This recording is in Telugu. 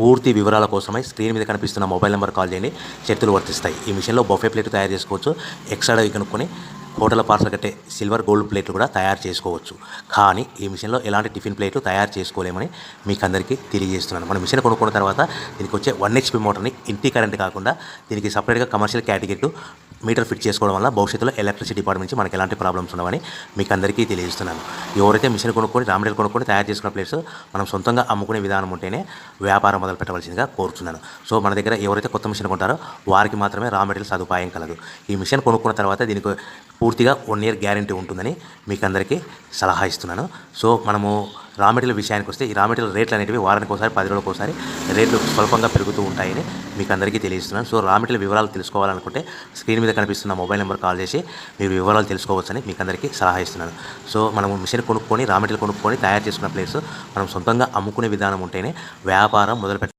పూర్తి వివరాల కోసమై స్క్రీన్ మీద కనిపిస్తున్న మొబైల్ నెంబర్ కాల్ చేయండి. షరతులు వర్తిస్తాయి. ఈ మిషన్లో బఫే ప్లేట్ తయారు చేసుకోవచ్చు. ఎక్స్ట్రా కనుక్కొని హోటల్ పార్సల్ కట్టే సిల్వర్ గోల్డ్ ప్లేట్లు కూడా తయారు చేసుకోవచ్చు. కానీ ఈ మిషన్లో ఎలాంటి టిఫిన్ ప్లేట్లు తయారు చేసుకోలేమని మీకు అందరికీ తెలియజేస్తున్నాను. మన మిషన్ కొనుక్కున్న తర్వాత దీనికి వచ్చే 1 HP మోటార్ని ఇంటి కరెంట్ కాకుండా దీనికి సపరేట్గా కమర్షియల్ కేటగిరీ మీటర్ ఫిట్ చేసుకోవడం వల్ల భవిష్యత్తులో ఎలక్ట్రిసిటీ డిపార్ట్మెంట్ నుంచి మనకి ఎలాంటి ప్రాబ్లమ్స్ ఉండవని మీకు అందరికీ తెలియజేస్తున్నాను. ఎవరైతే మిషన్ కొనుక్కొని రా మెటీరియల్ కొనుక్కొని తయారు చేసుకున్న ప్లేట్స్ మనం సొంతంగా అమ్ముకునే విధానం ఉంటేనే వ్యాపారం మొదలు పెట్టవలసిందిగా కోరుతున్నాను. సో మన దగ్గర ఎవరైతే కొత్త మిషన్ కొంటారో వారికి మాత్రమే రా మెటీరియల్ సదుపాయం కలదు. ఈ మిషన్ కొనుక్కున్న తర్వాత దీనికి పూర్తిగా 1 year గ్యారంటీ ఉంటుందని మీకు అందరికీ సలహా ఇస్తున్నాను. సో మనము రా మెటీరియల్ విషయానికి వస్తే ఈ రా మెటీరియల్ రేట్లు అనేవి వారానికి ఒకసారి 10 రోజులకు ఒకసారి రేట్లు స్వల్పంగా పెరుగుతూ ఉంటాయని మీకు అందరికీ తెలియజేస్తున్నాను. సో రా మెటీరియల్ వివరాలు తెలుసుకోవాలనుకుంటే స్క్రీన్ మీద కనిపిస్తున్న మొబైల్ నెంబర్ కాల్ చేసి మీరు వివరాలు తెలుసుకోవచ్చని మీకు అందరికీ సలహా ఇస్తున్నాను. సో మనము మిషన్ కొనుక్కొని రా మెటీరియల్ కొనుక్కొని తయారు చేసుకున్న ప్లేస్ మనం సొంతంగా అమ్ముకునే విధానం ఉంటేనే వ్యాపారం మొదలుపెట్టాలి.